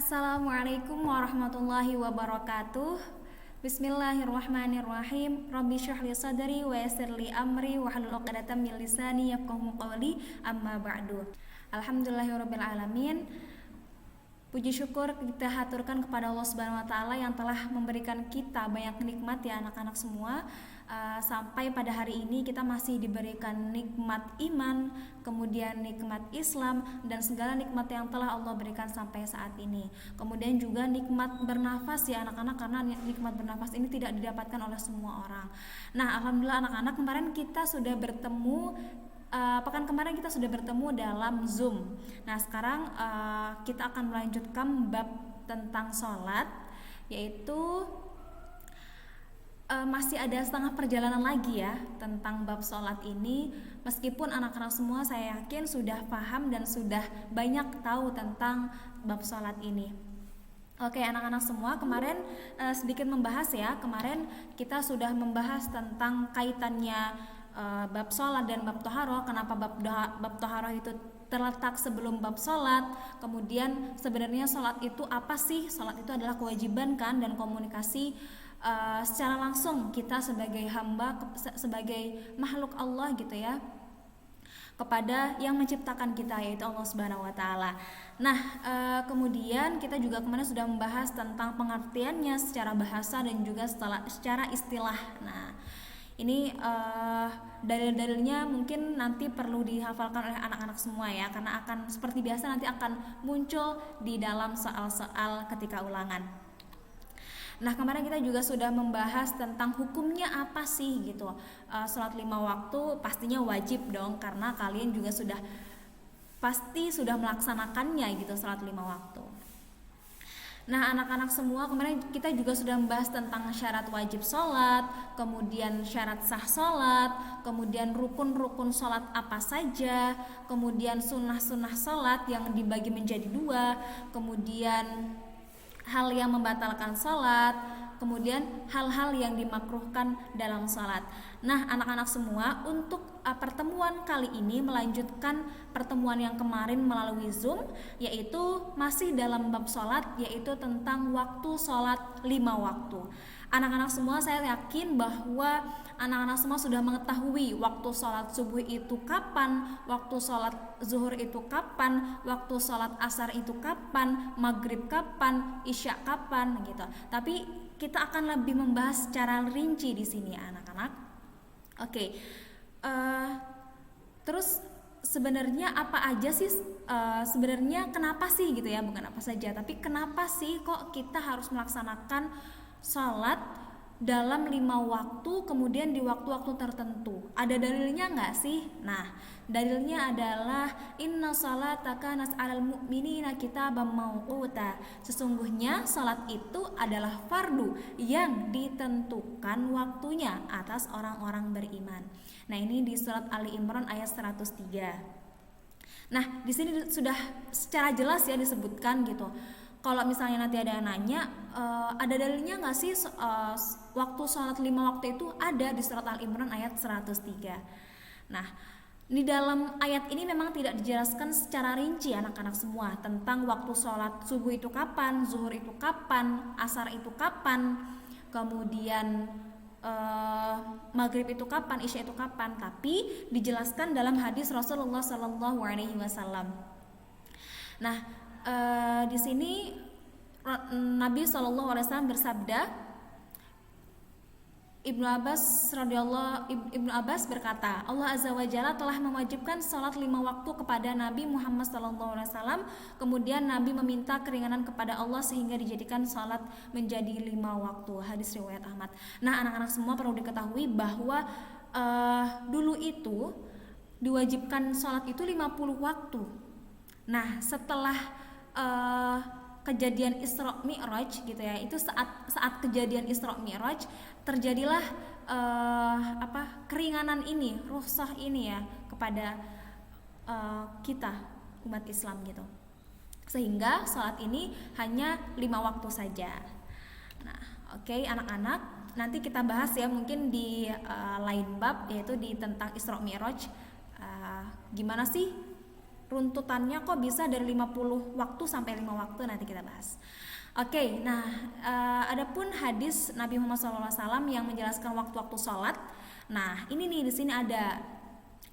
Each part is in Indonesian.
Assalamualaikum warahmatullahi wabarakatuh. Bismillahirrahmanirrahim. Rabbi shrah li sadri wa yassir li amri wahlul 'uqdatam min lisani yafqahu qawli. Amma ba'du. Alhamdulillahirabbil alamin. Puji syukur kita haturkan kepada Allah Subhanahu wa taala yang telah memberikan kita banyak nikmat ya anak-anak semua. Sampai pada hari ini kita masih diberikan nikmat iman, kemudian nikmat Islam dan segala nikmat yang telah Allah berikan sampai saat ini. Kemudian juga nikmat bernafas ya anak-anak, karena nikmat bernafas ini tidak didapatkan oleh semua orang. Nah, alhamdulillah anak-anak, kemarin kita sudah bertemu pekan kemarin kita sudah bertemu dalam Zoom. Nah, sekarang kita akan melanjutkan bab tentang sholat, yaitu masih ada setengah perjalanan lagi ya tentang bab sholat ini. Meskipun anak-anak semua saya yakin sudah paham dan sudah banyak tahu tentang bab sholat ini. Oke anak-anak semua, kemarin sedikit membahas ya. Kemarin kita sudah membahas tentang kaitannya bab sholat dan bab toharoh. Kenapa bab toharoh itu terletak sebelum bab sholat. Kemudian sebenarnya sholat itu apa sih? Sholat itu adalah kewajiban kan, dan komunikasi secara langsung kita sebagai hamba, sebagai makhluk Allah gitu ya, kepada yang menciptakan kita, yaitu Allah Subhanahu wa taala. Nah, kemudian kita juga kemarin sudah membahas tentang pengertiannya secara bahasa dan juga secara istilah. Nah, ini dalil-dalilnya mungkin nanti perlu dihafalkan oleh anak-anak semua ya, karena akan seperti biasa nanti akan muncul di dalam soal-soal ketika ulangan. Nah, kemarin kita juga sudah membahas tentang hukumnya apa sih gitu. Sholat 5 waktu pastinya wajib dong, karena kalian juga pasti sudah melaksanakannya gitu, sholat 5 waktu. Nah, anak-anak semua, kemarin kita juga sudah membahas tentang syarat wajib sholat, kemudian syarat sah sholat, kemudian rukun-rukun sholat apa saja, kemudian sunnah-sunnah sholat yang dibagi menjadi 2, kemudian hal yang membatalkan sholat, kemudian hal-hal yang dimakruhkan dalam sholat. Nah, anak-anak semua, untuk pertemuan kali ini melanjutkan pertemuan yang kemarin melalui Zoom, yaitu masih dalam bab sholat, yaitu tentang waktu sholat 5 waktu. Anak-anak semua, saya yakin bahwa anak-anak semua sudah mengetahui waktu sholat subuh itu kapan, waktu sholat zuhur itu kapan, waktu sholat asar itu kapan, maghrib kapan, isya kapan gitu. Tapi kita akan lebih membahas secara rinci di sini ya anak-anak. Oke. Terus sebenarnya apa aja sih, sebenarnya kenapa sih gitu ya, bukan apa saja, tapi kenapa sih kok kita harus melaksanakan sholat dalam 5 waktu, kemudian di waktu-waktu tertentu? Ada dalilnya nggak sih? Nah, dalilnya adalah inna sholata kanat 'alal mu'minina kitaban mauquta. Sesungguhnya sholat itu adalah fardu yang ditentukan waktunya atas orang-orang beriman. Nah, ini di surat Ali Imran ayat 103. Nah, di sini sudah secara jelas ya disebutkan gitu. Kalau misalnya nanti ada yang nanya, ada dalilnya nggak sih waktu sholat 5 waktu itu? Ada di surat Al-Imran ayat 103. Nah, di dalam ayat ini memang tidak dijelaskan secara rinci anak-anak semua tentang waktu sholat subuh itu kapan, zuhur itu kapan, asar itu kapan, kemudian maghrib itu kapan, isya itu kapan. Tapi dijelaskan dalam hadis Rasulullah SAW. Nah, di sini Nabi SAW bersabda, Ibnu Abbas berkata, Allah Azza wa Jalla telah mewajibkan salat 5 waktu kepada Nabi Muhammad SAW. Kemudian Nabi meminta keringanan kepada Allah sehingga dijadikan salat menjadi 5 waktu. Hadis riwayat Ahmad. Nah, anak-anak semua perlu diketahui bahwa dulu itu diwajibkan salat itu 50 waktu. Nah, setelah kejadian Isra Mi'raj gitu ya, itu saat kejadian Isra Mi'raj terjadilah keringanan ini, rukhsah ini ya kepada kita umat Islam gitu, sehingga sholat ini hanya 5 waktu saja. Nah, oke, anak-anak, nanti kita bahas ya mungkin di lain bab, yaitu di tentang Isra Mi'raj. Gimana sih runtutannya kok bisa dari 50 waktu sampai 5 waktu, nanti kita bahas. Oke, nah adapun hadis Nabi Muhammad SAW yang menjelaskan waktu-waktu sholat. Nah ini nih di sini ada.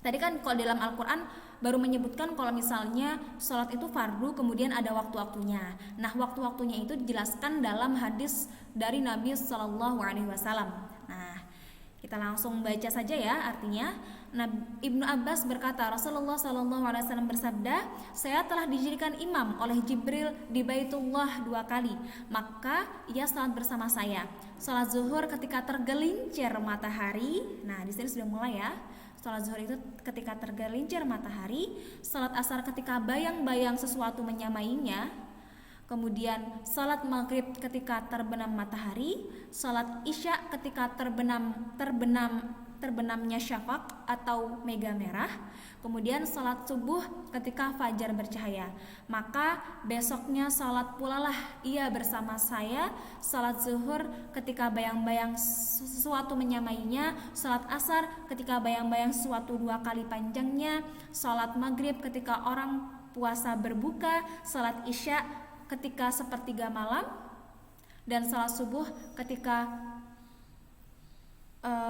Tadi kan kalau dalam Al-Quran baru menyebutkan kalau misalnya sholat itu fardu, kemudian ada waktu-waktunya. Nah waktu-waktunya itu dijelaskan dalam hadis dari Nabi SAW. Nah kita langsung baca saja ya artinya. Nah, Ibnu Abbas berkata, Rasulullah SAW bersabda, saya telah dijadikan imam oleh Jibril di Baitullah 2 kali, maka ia salat bersama saya. Salat zuhur ketika tergelincir matahari. Nah di sini sudah mulai ya. Salat zuhur itu ketika tergelincir matahari. Salat asar ketika bayang-bayang sesuatu menyamainya. Kemudian salat maghrib ketika terbenam matahari. Salat isya ketika terbenamnya syafaq atau mega merah. Kemudian salat subuh ketika fajar bercahaya. Maka besoknya salat pula lah ia bersama saya. Salat zuhur ketika bayang-bayang sesuatu menyamainya. Salat asar ketika bayang-bayang sesuatu 2 kali panjangnya. Salat maghrib ketika orang puasa berbuka. Salat isya ketika sepertiga malam. Dan salat subuh ketika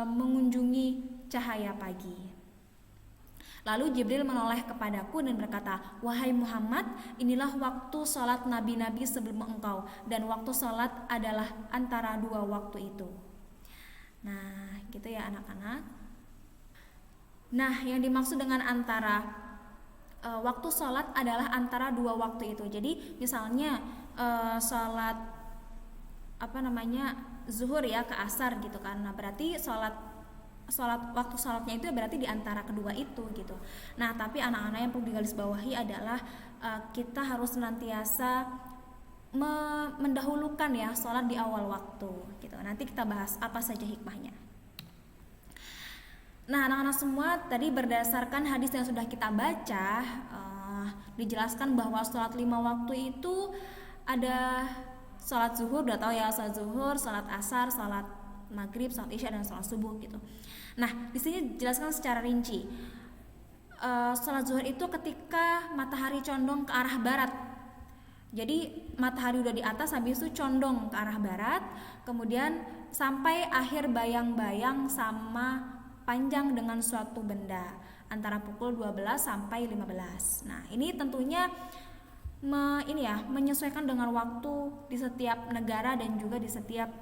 mengunjungi cahaya pagi. Lalu Jibril menoleh kepadaku dan berkata, wahai Muhammad, inilah waktu sholat nabi-nabi sebelum engkau, dan waktu sholat adalah antara 2 waktu itu. Nah gitu ya anak-anak. Nah yang dimaksud dengan antara waktu sholat adalah antara 2 waktu itu. Jadi misalnya sholat zuhur ya ke asar gitu kan. Nah berarti waktu sholatnya itu berarti di antara kedua itu gitu. Nah tapi anak-anak yang perlu digarisbawahi adalah kita harus senantiasa mendahulukan ya sholat di awal waktu gitu. Nanti kita bahas apa saja hikmahnya. Nah anak-anak semua, tadi berdasarkan hadis yang sudah kita baca, dijelaskan bahwa sholat 5 waktu itu ada sholat zuhur, udah tahu ya, sholat zuhur, sholat asar, sholat maghrib, sholat isya, dan sholat subuh gitu. Nah di sini dijelaskan secara rinci. Sholat zuhur itu ketika matahari condong ke arah barat. Jadi matahari udah di atas, habis itu condong ke arah barat, kemudian sampai akhir bayang-bayang sama panjang dengan suatu benda antara pukul 12 sampai 15. Nah ini tentunya menyesuaikan dengan waktu di setiap negara dan juga di setiap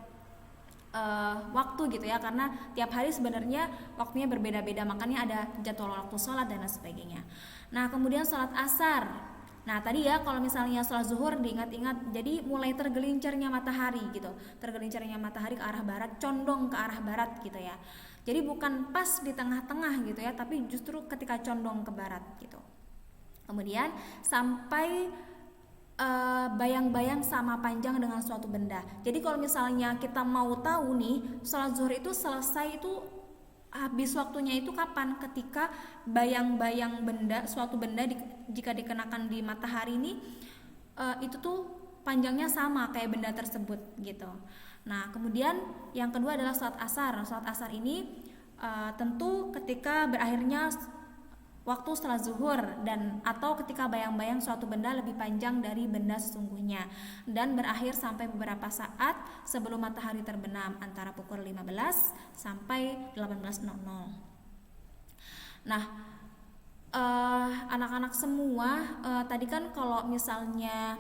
waktu gitu ya, karena tiap hari sebenarnya waktunya berbeda-beda, makanya ada jadwal waktu sholat dan lain sebagainya. Nah kemudian sholat asar. Nah tadi ya kalau misalnya sholat zuhur diingat-ingat, jadi mulai tergelincirnya matahari gitu, tergelincirnya matahari ke arah barat, condong ke arah barat gitu ya. Jadi bukan pas di tengah-tengah gitu ya, tapi justru ketika condong ke barat gitu. Kemudian sampai bayang-bayang sama panjang dengan suatu benda. Jadi kalau misalnya kita mau tahu nih sholat zuhur itu selesai itu habis waktunya itu kapan? Ketika bayang-bayang benda, suatu benda jika dikenakan di matahari ini itu tuh panjangnya sama kayak benda tersebut gitu. Nah kemudian yang kedua adalah sholat asar. Sholat asar ini tentu ketika berakhirnya waktu setelah zuhur dan atau ketika bayang-bayang suatu benda lebih panjang dari benda sesungguhnya dan berakhir sampai beberapa saat sebelum matahari terbenam antara pukul 15 sampai 18.00. Nah anak-anak semua, tadi kan kalau misalnya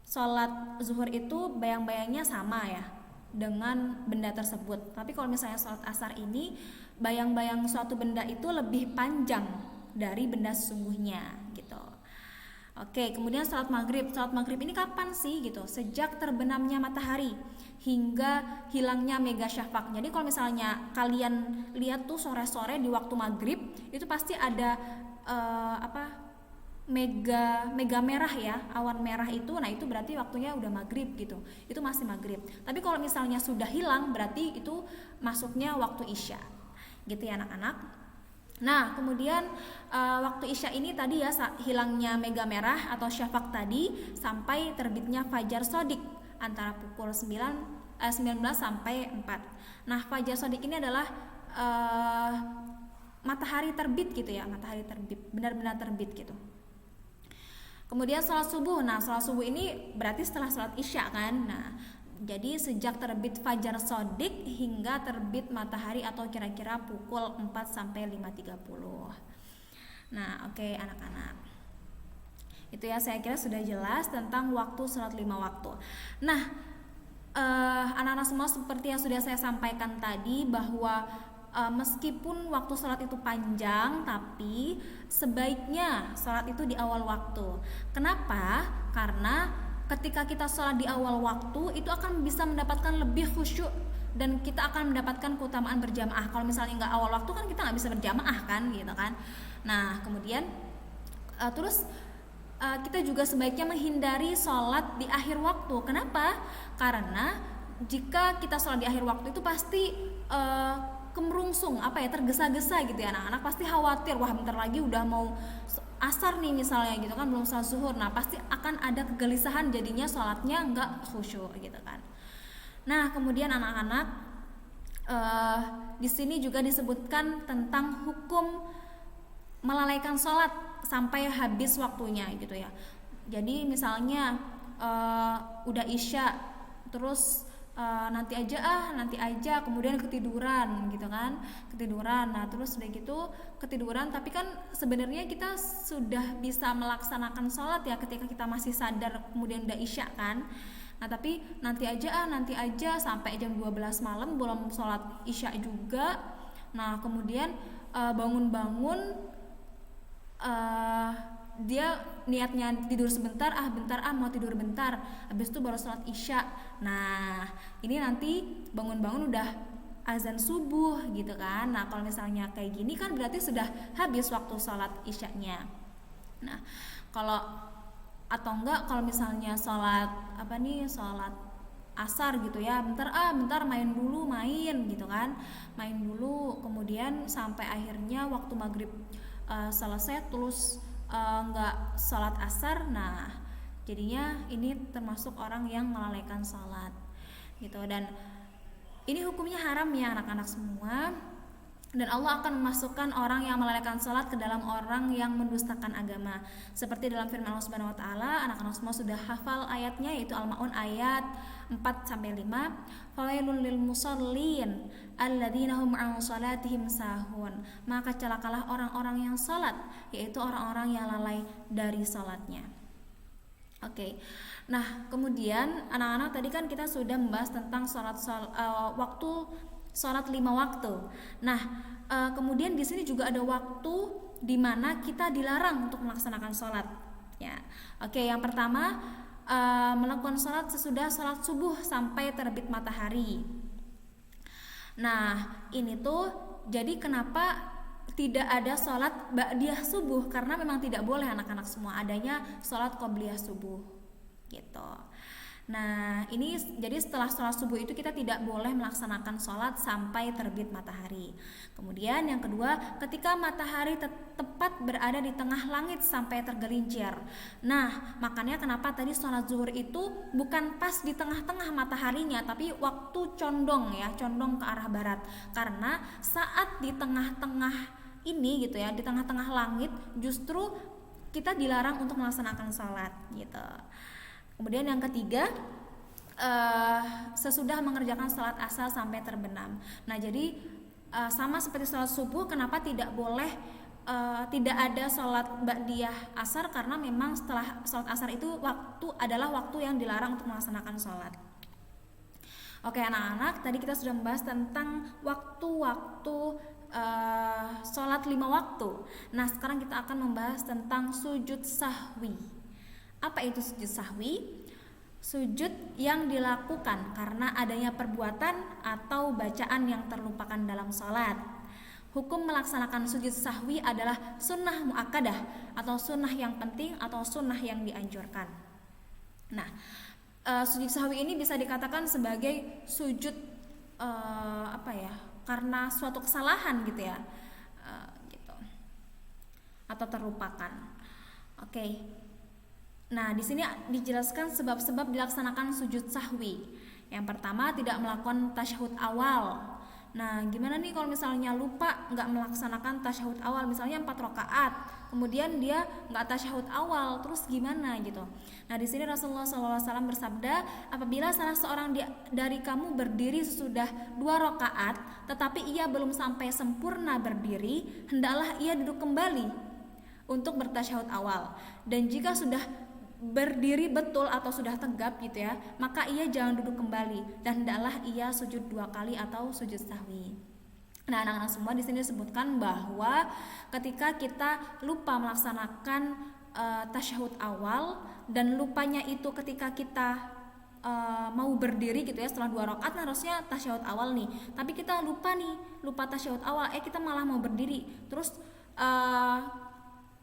sholat zuhur itu bayang-bayangnya sama ya dengan benda tersebut, tapi kalau misalnya sholat asar ini bayang-bayang suatu benda itu lebih panjang dari benda sesungguhnya gitu. Oke, kemudian salat maghrib. Salat maghrib ini kapan sih gitu? Sejak terbenamnya matahari hingga hilangnya mega syafaq. Jadi kalau misalnya kalian lihat tuh sore-sore di waktu maghrib itu pasti ada mega merah ya, awan merah itu. Nah itu berarti waktunya udah maghrib gitu. Itu masih maghrib. Tapi kalau misalnya sudah hilang berarti itu masuknya waktu isya. Gitu ya anak-anak. Nah kemudian waktu isya ini tadi ya hilangnya mega merah atau syafaq tadi sampai terbitnya fajar sodik antara pukul 19 sampai 4. Nah fajar sodik ini adalah matahari terbit gitu ya, matahari terbit, benar-benar terbit gitu. Kemudian sholat subuh. Nah, sholat subuh ini berarti setelah sholat isya kan. Nah, jadi sejak terbit fajar sodik hingga terbit matahari atau kira-kira pukul 4 sampai 5.30. Nah, oke, anak-anak. Itu ya, saya kira sudah jelas tentang waktu sholat 5 waktu. Nah, anak-anak semua, seperti yang sudah saya sampaikan tadi, bahwa meskipun waktu sholat itu panjang, tapi sebaiknya sholat itu di awal waktu. Kenapa? Karena ketika kita sholat di awal waktu itu akan bisa mendapatkan lebih khusyuk dan kita akan mendapatkan keutamaan berjamaah. Kalau misalnya nggak awal waktu kan kita nggak bisa berjamaah kan, gitu kan. Nah, kemudian terus kita juga sebaiknya menghindari sholat di akhir waktu. Kenapa? Karena jika kita sholat di akhir waktu itu pasti kemerungsung, tergesa-gesa gitu ya, anak-anak pasti khawatir, wah bentar lagi udah mau asar nih misalnya gitu kan, belum sholat zuhur. Nah, pasti akan ada kegelisahan, jadinya sholatnya nggak khusyuk gitu kan. Nah, kemudian anak-anak di sini juga disebutkan tentang hukum melalaikan sholat sampai habis waktunya gitu ya. Jadi misalnya udah isya terus nanti aja kemudian ketiduran gitu kan, nah terus udah gitu ketiduran, tapi kan sebenarnya kita sudah bisa melaksanakan sholat ya ketika kita masih sadar kemudian udah isya kan. Nah tapi nanti aja sampai jam 12 malam belum sholat isya juga. Nah kemudian bangun-bangun dia niatnya tidur sebentar, mau tidur bentar, habis itu baru sholat isya. Nah ini nanti bangun-bangun udah azan subuh gitu kan. Nah kalau misalnya kayak gini kan berarti sudah habis waktu sholat isyanya. Nah atau enggak kalau misalnya sholat asar gitu ya, bentar main dulu gitu kan, main dulu kemudian sampai akhirnya waktu maghrib selesai terus nggak sholat asar. Nah jadinya ini termasuk orang yang melalaikan sholat gitu, dan ini hukumnya haram ya anak-anak semua, dan Allah akan memasukkan orang yang melalaikan sholat ke dalam orang yang mendustakan agama, seperti dalam firman Allah Subhanahu wa taala. Anak-anak semua sudah hafal ayatnya, yaitu Al-Maun ayat 4-5. Fawailul lil musallin alladzina hum an salatihim sahun. Maka celakalah orang-orang yang salat, yaitu orang-orang yang lalai dari salatnya. Oke. Nah, kemudian anak-anak tadi kan kita sudah membahas tentang waktu salat 5 waktu. Nah, kemudian di sini juga ada waktu di mana kita dilarang untuk melaksanakan salat. Ya. Oke, yang pertama melakukan sholat sesudah sholat subuh sampai terbit matahari. Nah ini tuh jadi kenapa tidak ada sholat ba'diyah subuh, karena memang tidak boleh anak-anak semua, adanya sholat qobliyah subuh gitu. Nah ini jadi setelah sholat subuh itu kita tidak boleh melaksanakan sholat sampai terbit matahari. Kemudian yang kedua, ketika matahari tepat berada di tengah langit sampai tergelincir. Nah makanya kenapa tadi sholat zuhur itu bukan pas di tengah-tengah mataharinya, tapi waktu condong ke arah barat. Karena saat di tengah-tengah ini gitu ya, di tengah-tengah langit justru kita dilarang untuk melaksanakan sholat gitu. Kemudian yang ketiga, sesudah mengerjakan sholat asar sampai terbenam. Nah jadi sama seperti sholat subuh, kenapa tidak boleh tidak ada sholat ba'diyah asar, karena memang setelah sholat asar itu adalah waktu yang dilarang untuk melaksanakan sholat. Oke anak-anak, tadi kita sudah membahas tentang waktu-waktu sholat 5 waktu. Nah sekarang kita akan membahas tentang sujud sahwi. Apa itu sujud sahwi? Sujud yang dilakukan karena adanya perbuatan atau bacaan yang terlupakan dalam sholat. Hukum melaksanakan sujud sahwi adalah sunnah muakkadah atau sunnah yang penting atau sunnah yang dianjurkan. Nah, sujud sahwi ini bisa dikatakan sebagai sujud karena suatu kesalahan gitu ya, gitu, atau terlupakan. Oke. Nah, di sini dijelaskan sebab-sebab dilaksanakan sujud sahwi. Yang pertama, tidak melakukan tasyahud awal. Nah, gimana nih kalau misalnya lupa nggak melaksanakan tasyahud awal, misalnya 4 rakaat, kemudian dia nggak tasyahud awal, terus gimana gitu. Nah, di sini Rasulullah SAW bersabda, apabila salah seorang dari kamu berdiri sesudah 2 rakaat, tetapi ia belum sampai sempurna berdiri, hendaklah ia duduk kembali untuk bertasyahud awal. Dan jika sudah berdiri betul atau sudah tegap gitu ya, maka ia jangan duduk kembali dan hendaklah ia sujud 2 kali atau sujud sahwi. Nah, anak-anak semua di sini disebutkan bahwa ketika kita lupa melaksanakan tasyahud awal dan lupanya itu ketika kita mau berdiri gitu ya setelah 2 rakaat, nah harusnya tasyahud awal nih, tapi kita lupa tasyahud awal, kita malah mau berdiri, terus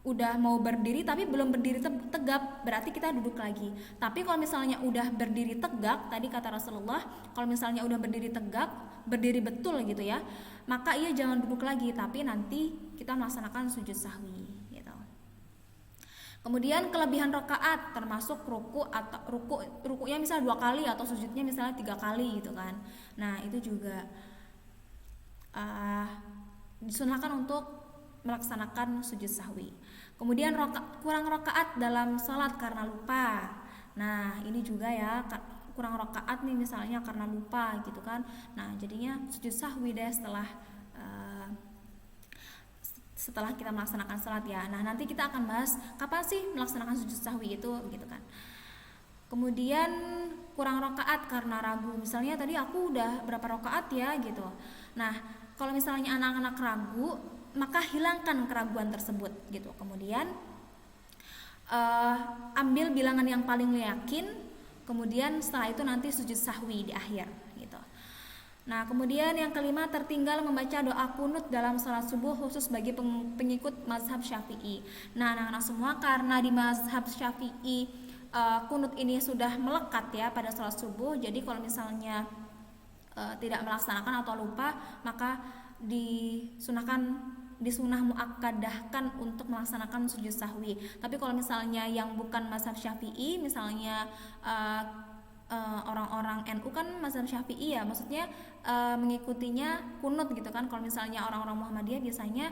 udah mau berdiri tapi belum berdiri tegap, berarti kita duduk lagi. Tapi kalau misalnya udah berdiri tegak, tadi kata Rasulullah, kalau misalnya udah berdiri tegak, berdiri betul gitu ya, maka ia jangan duduk lagi, tapi nanti kita melaksanakan sujud sahwi gitu. Kemudian kelebihan rakaat termasuk rukunya misalnya 2 kali atau sujudnya misalnya 3 kali gitu kan. Nah, itu juga disunahkan untuk melaksanakan sujud sahwi. Kemudian kurang rakaat dalam sholat karena lupa. Nah, ini juga ya, kurang rakaat nih misalnya karena lupa gitu kan. Nah, jadinya sujud sahwi deh setelah kita melaksanakan sholat ya. Nah, nanti kita akan bahas kapan sih melaksanakan sujud sahwi itu gitu kan. Kemudian kurang rakaat karena ragu. Misalnya tadi aku udah berapa rakaat ya gitu. Nah, kalau misalnya anak-anak ragu, maka hilangkan keraguan tersebut gitu. Kemudian ambil bilangan yang paling yakin, kemudian setelah itu nanti sujud sahwi di akhir gitu. Nah, kemudian yang kelima, tertinggal membaca doa kunut dalam salat subuh khusus bagi pengikut mazhab Syafi'i. Nah, anak-anak semua, karena di mazhab Syafi'i kunut ini sudah melekat ya pada salat subuh, jadi kalau misalnya tidak melaksanakan atau lupa, maka disunah muakkadahkan untuk melaksanakan sujud sahwi. Tapi kalau misalnya yang bukan mazhab Syafi'i, misalnya orang-orang NU kan mazhab Syafi'i ya, maksudnya mengikutinya kunut gitu kan. Kalau misalnya orang-orang Muhammadiyah biasanya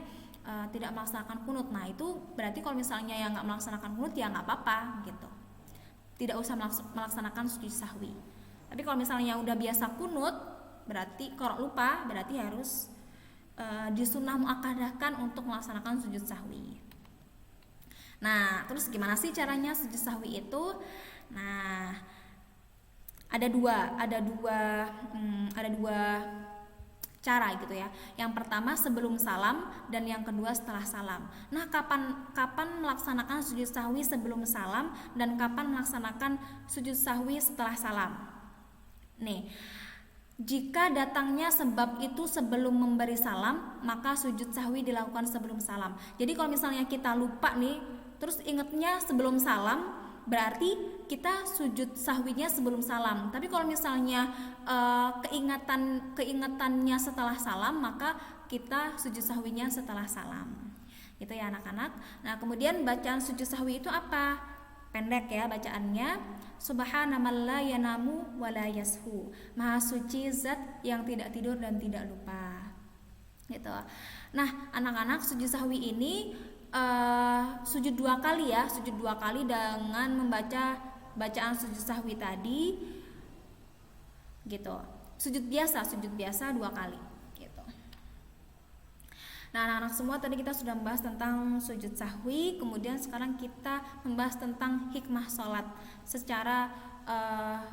tidak melaksanakan kunut. Nah, itu berarti kalau misalnya yang nggak melaksanakan kunut ya nggak apa-apa gitu, tidak usah melaksanakan sujud sahwi. Tapi kalau misalnya udah biasa kunut, berarti kalau lupa berarti harus disunah muakkadahkan untuk melaksanakan sujud sahwi. Nah, terus gimana sih caranya sujud sahwi itu? Nah, ada dua cara gitu ya. Yang pertama sebelum salam dan yang kedua setelah salam. Nah, kapan melaksanakan sujud sahwi sebelum salam dan kapan melaksanakan sujud sahwi setelah salam? Nih, jika datangnya sebab itu sebelum memberi salam, maka sujud sahwi dilakukan sebelum salam. Jadi kalau misalnya kita lupa nih, terus ingatnya sebelum salam, berarti kita sujud sahwinya sebelum salam. Tapi kalau misalnya keingatannya setelah salam, maka kita sujud sahwinya setelah salam. Gitu ya anak-anak. Nah, kemudian bacaan sujud sahwi itu apa? Pendek ya bacaannya, subhanaman la yanamu wa la yashu, maha suci zat yang tidak tidur dan tidak lupa gitu. Nah, anak-anak, sujud sahwi ini sujud 2 kali ya, sujud 2 kali dengan membaca bacaan sujud sahwi tadi gitu. Sujud biasa 2 kali gitu. Nah, anak-anak semua, tadi kita sudah membahas tentang sujud sahwi, kemudian sekarang kita membahas tentang hikmah sholat secara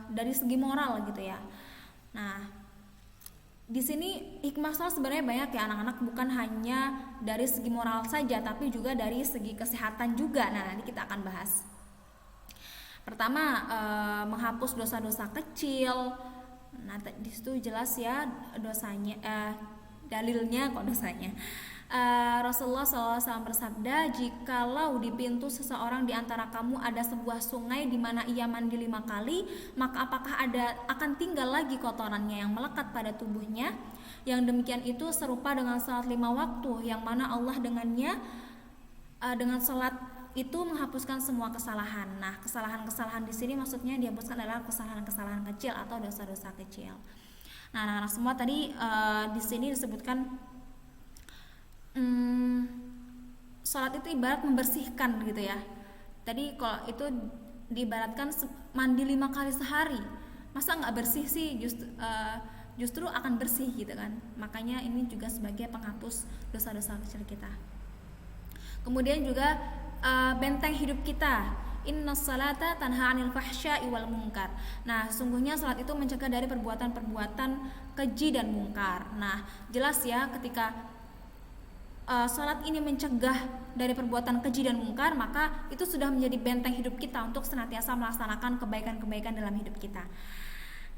dari segi moral gitu ya. Nah, di sini hikmah sholat sebenarnya banyak ya anak-anak, bukan hanya dari segi moral saja, tapi juga dari segi kesehatan juga. Nah, nanti kita akan bahas. Pertama, menghapus dosa-dosa kecil. Nah, di situ jelas ya dosanya, dalilnya kok dosanya. Rasulullah SAW bersabda, jikalau di pintu seseorang di antara kamu ada sebuah sungai di mana ia mandi 5 kali, maka apakah akan tinggal lagi kotorannya yang melekat pada tubuhnya? Yang demikian itu serupa dengan salat 5 waktu, yang mana Allah dengan salat itu menghapuskan semua kesalahan. Nah, kesalahan-kesalahan di sini maksudnya dihapuskan adalah kesalahan-kesalahan kecil atau dosa-dosa kecil. Nah, anak-anak semua tadi di sini disebutkan hmm, sholat itu ibarat membersihkan gitu ya. Tadi kalau itu diibaratkan mandi 5 kali sehari, masa nggak bersih sih? Justru akan bersih gitu kan. Makanya ini juga sebagai penghapus dosa-dosa kecil kita. Kemudian juga benteng hidup kita. Inna salata tanha 'anil fahsya'i wal munkar. Nah, sesungguhnya salat itu mencegah dari perbuatan-perbuatan keji dan mungkar. Nah, jelas ya ketika salat ini mencegah dari perbuatan keji dan mungkar, maka itu sudah menjadi benteng hidup kita untuk senantiasa melaksanakan kebaikan-kebaikan dalam hidup kita.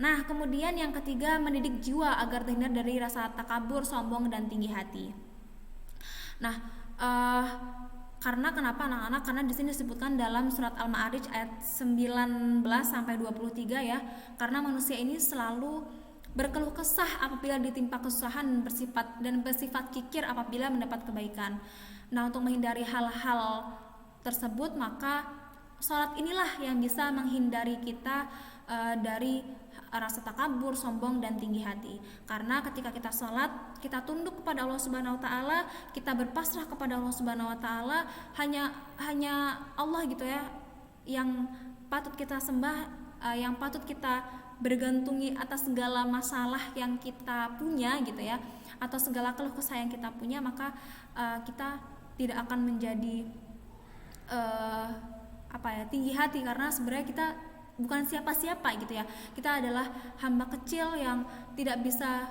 Nah, kemudian yang ketiga, mendidik jiwa agar terhindar dari rasa takabur, sombong, dan tinggi hati. Nah, karena kenapa anak-anak? Karena di sini disebutkan dalam surat Al-Ma'arij ayat 19 sampai 23 ya. Karena manusia ini selalu berkeluh kesah apabila ditimpa kesusahan dan bersifat kikir apabila mendapat kebaikan. Nah, untuk menghindari hal-hal tersebut, maka salat inilah yang bisa menghindari kita dari rasa takabur, sombong, dan tinggi hati. Karena ketika kita sholat, kita tunduk kepada Allah Subhanahu Wa Taala, kita berpasrah kepada Allah Subhanahu Wa Taala, hanya Allah gitu ya, yang patut kita sembah, yang patut kita bergantungi atas segala masalah yang kita punya gitu ya, atau segala keluh kesah yang kita punya, maka kita tidak akan menjadi tinggi hati, karena sebenarnya kita bukan siapa-siapa gitu ya. Kita adalah hamba kecil yang tidak bisa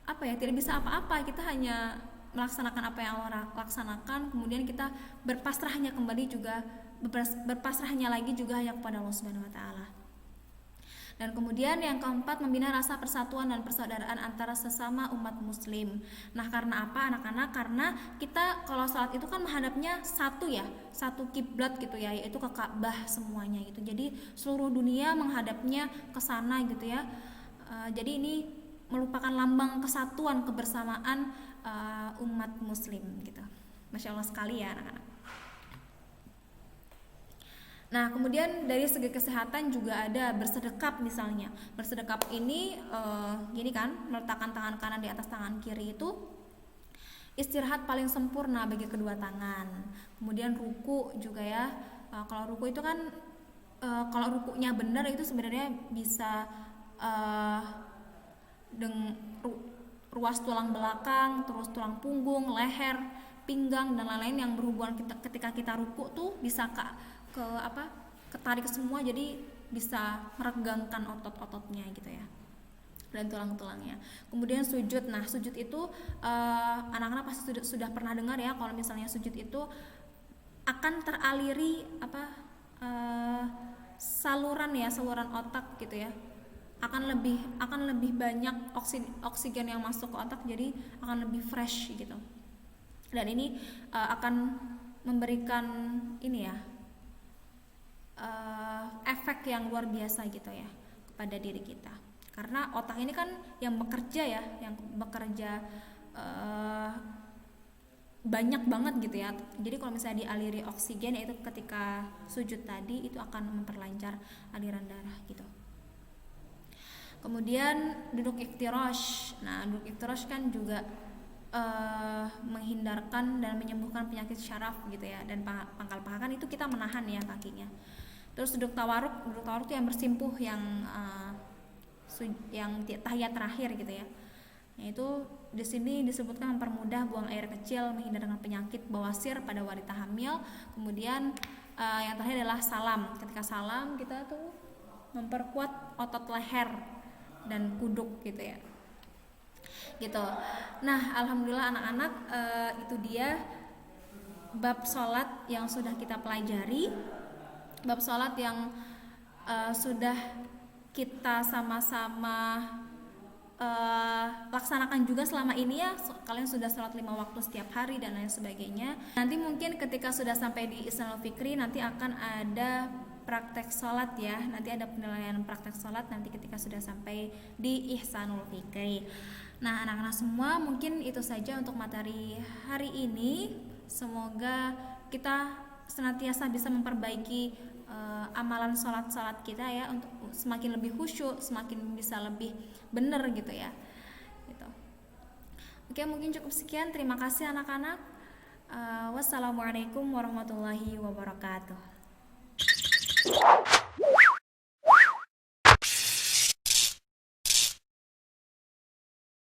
apa-apa. Kita hanya melaksanakan apa yang Allah laksanakan, kemudian kita berpasrahnya kembali juga, berpasrahnya lagi juga hanya kepada Allah Subhanahu Wa Taala. Dan kemudian yang keempat, membina rasa persatuan dan persaudaraan antara sesama umat muslim. Nah, karena apa anak-anak? Karena kita kalau salat itu kan menghadapnya satu kiblat gitu ya, yaitu ke Ka'bah semuanya gitu. Jadi seluruh dunia menghadapnya ke sana gitu ya. Jadi ini merupakan lambang kesatuan, kebersamaan umat muslim gitu. Masya Allah sekali ya anak-anak. Nah, kemudian dari segi kesehatan juga ada bersedekap misalnya. Bersedekap ini gini kan, meletakkan tangan kanan di atas tangan kiri itu istirahat paling sempurna bagi kedua tangan. Kemudian ruku juga ya. Kalau ruku itu kan kalau rukunya benar itu sebenarnya bisa ruas tulang belakang, terus tulang punggung, leher, pinggang, dan lain-lain yang berhubungan ketika kita ruku tuh bisa ketarik semua, jadi bisa meregangkan otot-ototnya gitu ya, dan tulang-tulangnya. Kemudian sujud. Nah, sujud itu anak-anak pasti sudah pernah dengar ya, kalau misalnya sujud itu akan teraliri saluran otak gitu ya, akan lebih banyak oksigen yang masuk ke otak, jadi akan lebih fresh gitu. Dan ini akan memberikan efek yang luar biasa gitu ya kepada diri kita, karena otak ini kan yang bekerja banyak banget gitu ya. Jadi kalau misalnya dialiri oksigen, yaitu ketika sujud tadi, itu akan memperlancar aliran darah gitu. Kemudian duduk iftirash. Nah, duduk iftirash kan juga menghindarkan dan menyembuhkan penyakit syaraf gitu ya, dan pangkal paha kan itu kita menahan ya kakinya. Terus duduk tawaruk itu yang bersimpuh, yang tahiyat terakhir gitu ya. Yaitu di sini disebutkan mempermudah buang air kecil, menghindarkan penyakit bawasir pada wanita hamil. Kemudian yang terakhir adalah salam. Ketika salam kita tuh memperkuat otot leher dan kuduk gitu ya. Gitu. Nah, alhamdulillah anak-anak, itu dia bab sholat yang sudah kita pelajari, bab sholat yang sudah kita sama-sama laksanakan juga selama ini ya. Kalian sudah sholat 5 waktu setiap hari dan lain sebagainya. Nanti mungkin ketika sudah sampai di Ihsanul Fikri, nanti akan ada praktek sholat ya. Nanti ada penilaian praktek sholat nanti ketika sudah sampai di Ihsanul Fikri. Nah, anak-anak semua, mungkin itu saja untuk materi hari ini. Semoga kita senantiasa bisa memperbaiki amalan sholat kita ya, untuk semakin lebih khusyuk, semakin bisa lebih benar gitu ya. Gitu. Oke, mungkin cukup sekian. Terima kasih anak-anak. Wassalamualaikum warahmatullahi wabarakatuh.